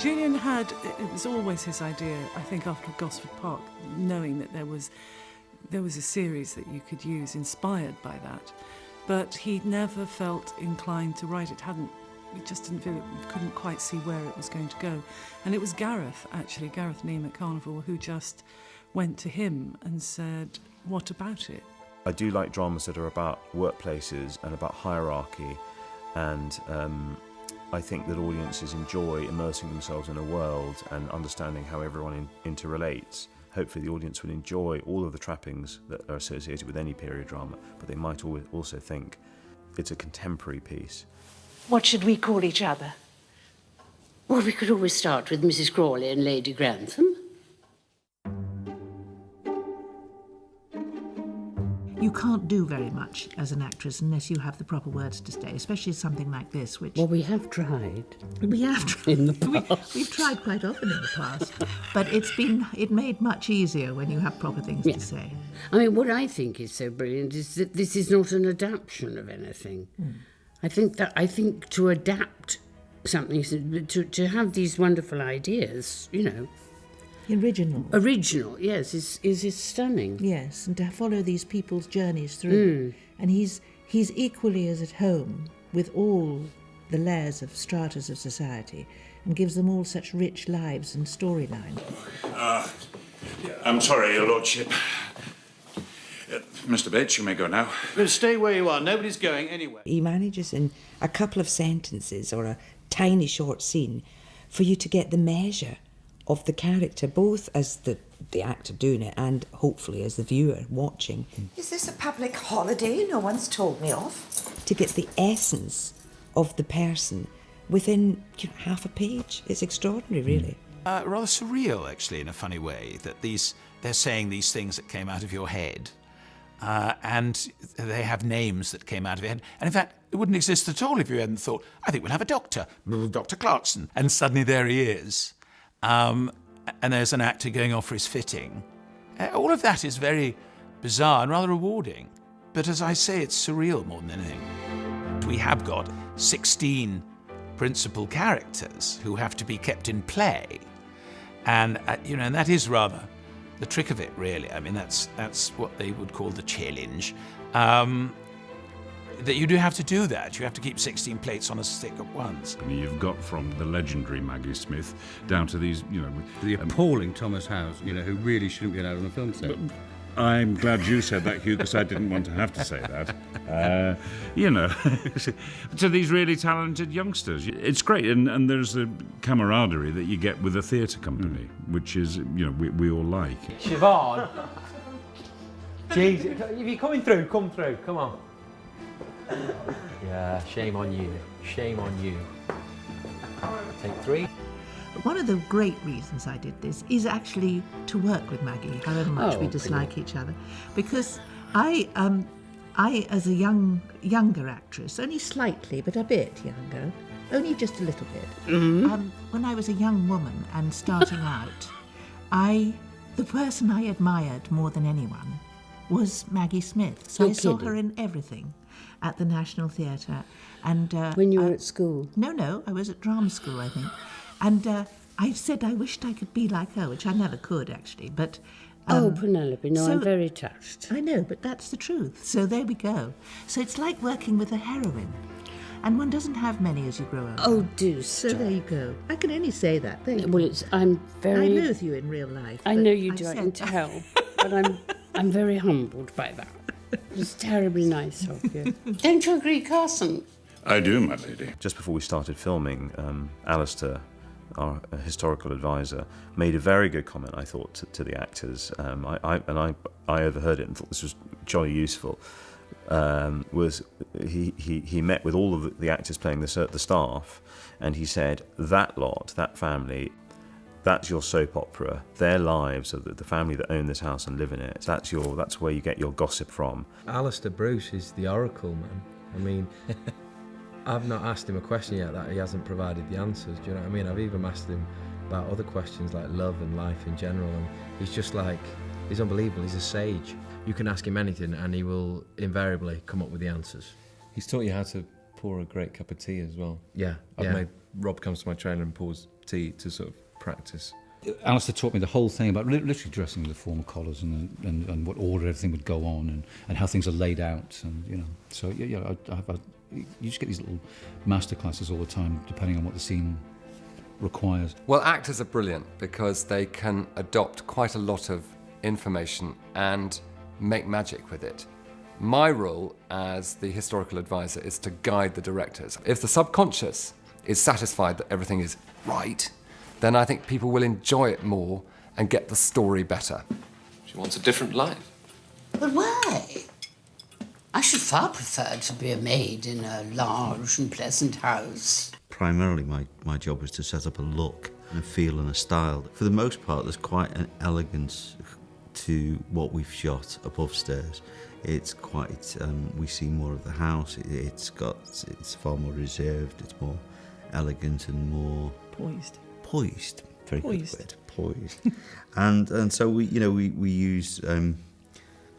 Julian it was always his idea, I think, after Gosford Park, knowing that there was a series that you could use inspired by that. But he never felt inclined to write it. He just didn't feel it, couldn't quite see where it was going to go. And it was Gareth Neame at Carnival, who just went to him and said, what about it? I do like dramas that are about workplaces and about hierarchy, and I think that audiences enjoy immersing themselves in a world and understanding how everyone interrelates. Hopefully the audience will enjoy all of the trappings that are associated with any period drama, but they might also think it's a contemporary piece. What should we call each other? Well, we could always start with Mrs. Crawley and Lady Grantham. You can't do very much as an actress unless you have the proper words to say, especially something like this, which... Well, we have tried. We have tried. In the past. We've tried quite often in the past. But it made much easier when you have proper things to say. I mean, what I think is so brilliant is that this is not an adaptation of anything. I think to adapt something, to have these wonderful ideas, you know... Original, yes, is stunning. Yes, and to follow these people's journeys through. And he's equally as at home with all the layers of stratas of society and gives them all such rich lives and storyline. I'm sorry, Your Lordship. Mr. Bates, you may go now. Stay where you are. Nobody's going anywhere. He manages in a couple of sentences or a tiny short scene for you to get the measure of the character, both as the actor doing it and hopefully as the viewer watching. Is this a public holiday no one's told me of? To get the essence of the person within half a page. It's extraordinary, really. Rather surreal, actually, in a funny way, that they're saying these things that came out of your head, and they have names that came out of your head. And in fact, it wouldn't exist at all if you hadn't thought, I think we'll have a doctor, Dr. Clarkson. And suddenly there he is. And there's an actor going off for his fitting. All of that is very bizarre and rather rewarding. But as I say, it's surreal more than anything. We have got 16 principal characters who have to be kept in play. And, and that is rather the trick of it, really. I mean, that's what they would call the challenge. That you do have to do that. You have to keep 16 plates on a stick at once. I mean, you've got from the legendary Maggie Smith down to these, The appalling Thomas Howes, who really shouldn't be allowed on a film set. But I'm glad you said that, Hugh, because I didn't want to have to say that. To these really talented youngsters. It's great, and there's a camaraderie that you get with a theatre company, which is, we all like. Siobhan! Jeez, if you're coming through, come through, come on. Yeah, shame on you. Shame on you. Take 3. One of the great reasons I did this is actually to work with Maggie, however much we dislike each other. Because I as a younger actress, only slightly, but a bit younger, only just a little bit, when I was a young woman and starting out, the person I admired more than anyone was Maggie Smith. So I saw her in everything. At the National Theatre, and when you were at school? No, I was at drama school, I think, and I said I wished I could be like her, which I never could actually. But Penelope, no, I'm very touched. I know, but that's the truth. So there we go. So it's like working with a heroine, and one doesn't have many as you grow up. Oh, do stop. So there you go. I can only say that. Thank you. Well, I'm I know you in real life. I know you do. I can tell, but I'm very humbled by that. It's terribly nice of you. Don't you agree, Carson? I do, my lady. Just before we started filming, Alistair, our historical advisor, made a very good comment, I thought, to the actors. I overheard it and thought this was jolly useful. He met with all of the actors playing the staff, and he said, that family, that's your soap opera. Their lives are the family that own this house and live in it. That's where you get your gossip from. Alistair Bruce is the oracle, man. I mean, I've not asked him a question yet that he hasn't provided the answers. Do you know what I mean? I've even asked him about other questions like love and life in general, and he's just he's unbelievable. He's a sage. You can ask him anything and he will invariably come up with the answers. He's taught you how to pour a great cup of tea as well. Yeah. I've made Rob comes to my trailer and pours to sort of practice. Alistair taught me the whole thing about literally dressing with the formal collars and what order everything would go on and how things are laid out, and you know. So you just get these little master classes all the time, depending on what the scene requires. Well, actors are brilliant because they can adopt quite a lot of information and make magic with it. My role as the historical advisor is to guide the directors. If the subconscious is satisfied that everything is right, then I think people will enjoy it more and get the story better. She wants a different life. But why? I should far prefer to be a maid in a large and pleasant house. Primarily my job was to set up a look and a feel and a style. For the most part, there's quite an elegance to what we've shot above stairs. It's quite, we see more of the house. It's far more reserved, it's more elegant and more... Poised. Very good word. Poised. and so we use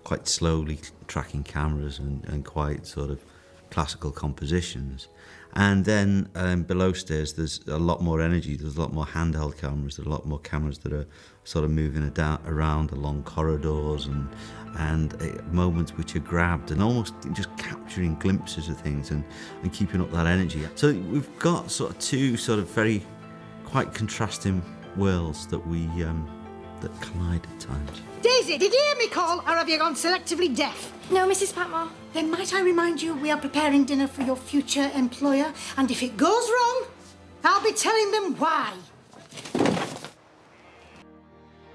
quite slowly tracking cameras and quite sort of classical compositions. And then below stairs, there's a lot more energy. There's a lot more handheld cameras. There's a lot more cameras that are sort of moving around along corridors and moments which are grabbed and almost just capturing glimpses of things and keeping up that energy. So we've got sort of two sort of very quite contrasting worlds that that collide at times. Daisy, did you hear me call, or have you gone selectively deaf? No, Mrs. Patmore. Then might I remind you we are preparing dinner for your future employer, and if it goes wrong, I'll be telling them why.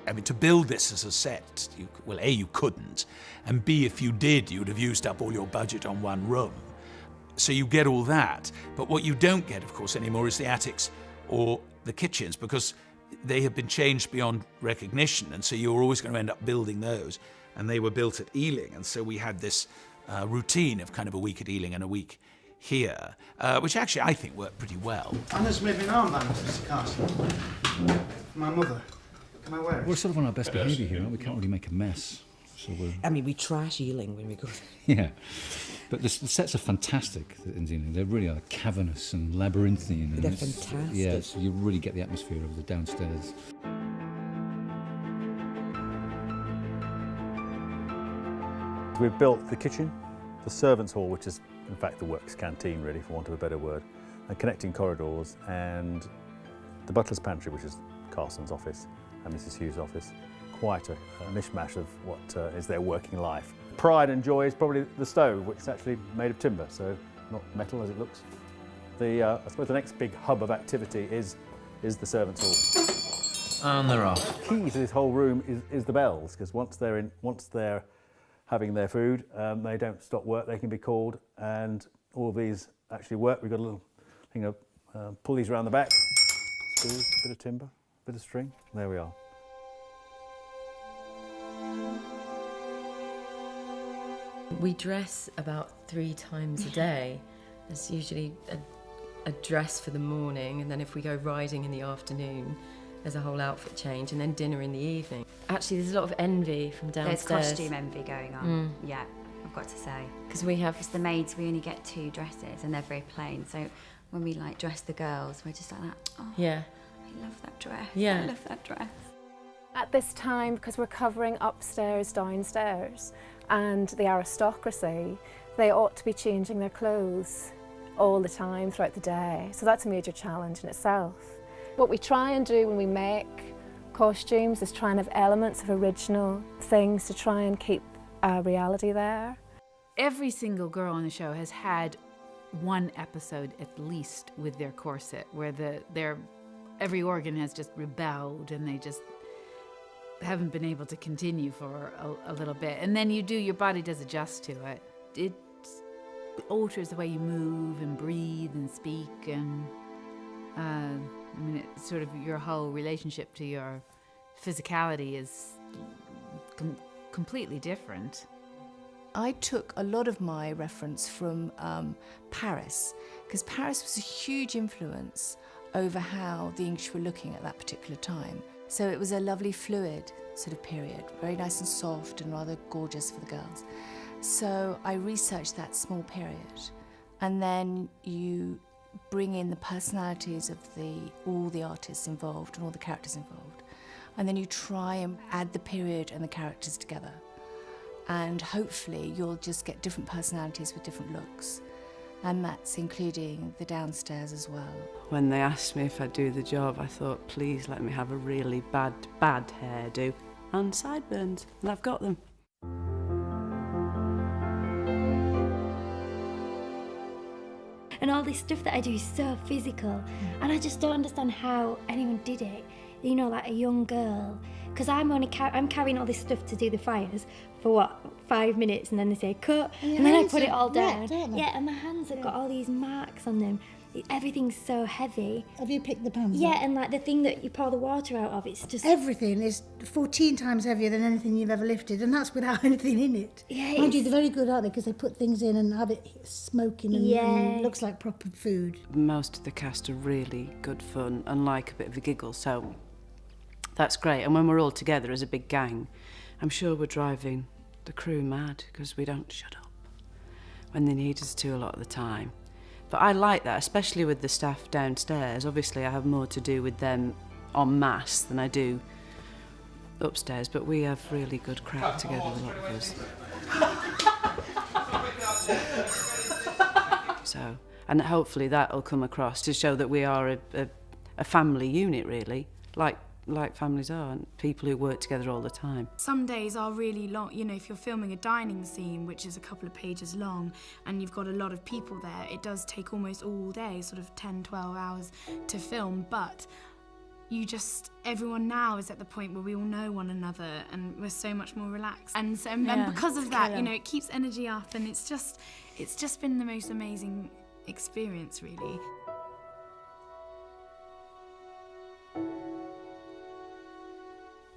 I mean, to build this as a set, well, A, you couldn't, and B, if you did, you'd have used up all your budget on one room. So you get all that, but what you don't get, of course, anymore is the attics or the kitchens, because they have been changed beyond recognition, and so you're always going to end up building those. And they were built at Ealing, and so we had this routine of kind of a week at Ealing and a week here, which actually I think worked pretty well. Anna's made me an armband, Mr. Carson. My mother. Can I wear it? We're sort of on our best behaviour here, aren't we? Can't really make a mess. So I mean, we trash Ealing when we go there. Yeah. But the sets are fantastic in Ealing. They really are cavernous and labyrinthine. They're fantastic. Yeah, so you really get the atmosphere of the downstairs. We've built the kitchen, the servants' hall, which is in fact the works canteen really, for want of a better word, and connecting corridors, and the butler's pantry, which is Carson's office and Mrs. Hughes' office. Quite a mishmash of what is their working life. Pride and joy is probably the stove, which is actually made of timber, so not metal as it looks. I suppose the next big hub of activity is the servants' hall. And they're off. The key to this whole room is the bells, because once they're having their food, they don't stop work. They can be called, and all of these actually work. We've got a little thing of pulleys around the back, screws, a bit of timber, a bit of string. There we are. We dress about 3 times a day. There's usually a dress for the morning, and then if we go riding in the afternoon, there's a whole outfit change, and then dinner in the evening. Actually, there's a lot of envy from downstairs. There's costume envy going on, yeah, I've got to say. Because we have... As the maids, we only get 2 dresses, and they're very plain, so when we, like, dress the girls, we're just like that, oh, yeah. I love that dress, yeah. I love that dress. At this time, because we're covering upstairs, downstairs, and the aristocracy, they ought to be changing their clothes all the time throughout the day. So that's a major challenge in itself. What we try and do when we make costumes is try and have elements of original things to try and keep reality there. Every single girl on the show has had one episode at least with their corset where every organ has just rebelled and they just haven't been able to continue for a little bit. And then your body does adjust to it. It alters the way you move and breathe and speak, and I mean, it's sort of your whole relationship to your physicality is completely different. I took a lot of my reference from Paris, because Paris was a huge influence over how the English were looking at that particular time. So it was a lovely fluid sort of period, very nice and soft and rather gorgeous for the girls. So I researched that small period, and then you bring in the personalities of all the artists involved and all the characters involved. And then you try and add the period and the characters together. And hopefully you'll just get different personalities with different looks. And that's including the downstairs as well. When they asked me if I'd do the job, I thought, please let me have a really bad hairdo and sideburns, and I've got them. And all this stuff that I do is so physical, and I just don't understand how anyone did it. You know, like a young girl, because I'm carrying all this stuff to do the fires for what, 5 minutes, and then they say cut, and then I put it all down. Yeah, and my hands have got all these marks on them. Everything's so heavy. Have you picked the pans up? Yeah, and like the thing that you pour the water out of, it's just... Everything is 14 times heavier than anything you've ever lifted, and that's without anything in it. Yeah, Mind you, they're very good, aren't they? Because they put things in and have it smoking and looks like proper food. Most of the cast are really good fun and like a bit of a giggle, so that's great. And when we're all together as a big gang, I'm sure we're driving the crew mad because we don't shut up when they need us to a lot of the time. But I like that, especially with the staff downstairs. Obviously, I have more to do with them en masse than I do upstairs, but we have really good crack together, a lot of us. So, and hopefully that'll come across to show that we are a family unit, really, like families are, and people who work together all the time. Some days are really long. You know, if you're filming a dining scene, which is a couple of pages long, and you've got a lot of people there, it does take almost all day, sort of 10, 12 hours to film, but everyone now is at the point where we all know one another and we're so much more relaxed. And because of that, you know, it keeps energy up, and it's just been the most amazing experience, really.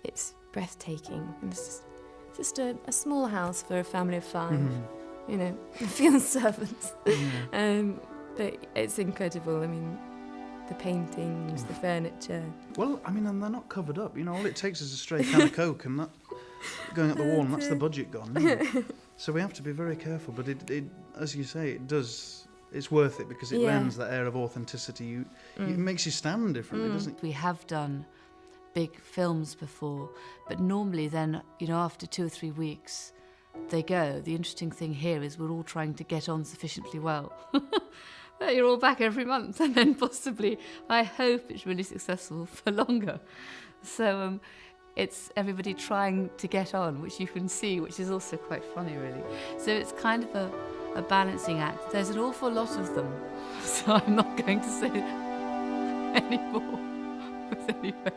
It's breathtaking. It's just a small house for a family of 5. You know, a few servants. But it's incredible. I mean, the paintings, the furniture. Well, I mean, and they're not covered up. You know, all it takes is a stray can of Coke and that going up the wall, and that's the budget gone. You know? So we have to be very careful. But it, as you say, it's worth it because it lends that air of authenticity. It makes you stand differently, doesn't it? We have done big films before, but normally then, you know, after 2 or 3 weeks, they go. The interesting thing here is we're all trying to get on sufficiently well. But you're all back every month, and then possibly, I hope it's really successful for longer. So it's everybody trying to get on, which you can see, which is also quite funny, really. So it's kind of a balancing act. There's an awful lot of them, so I'm not going to say any more. But anyway.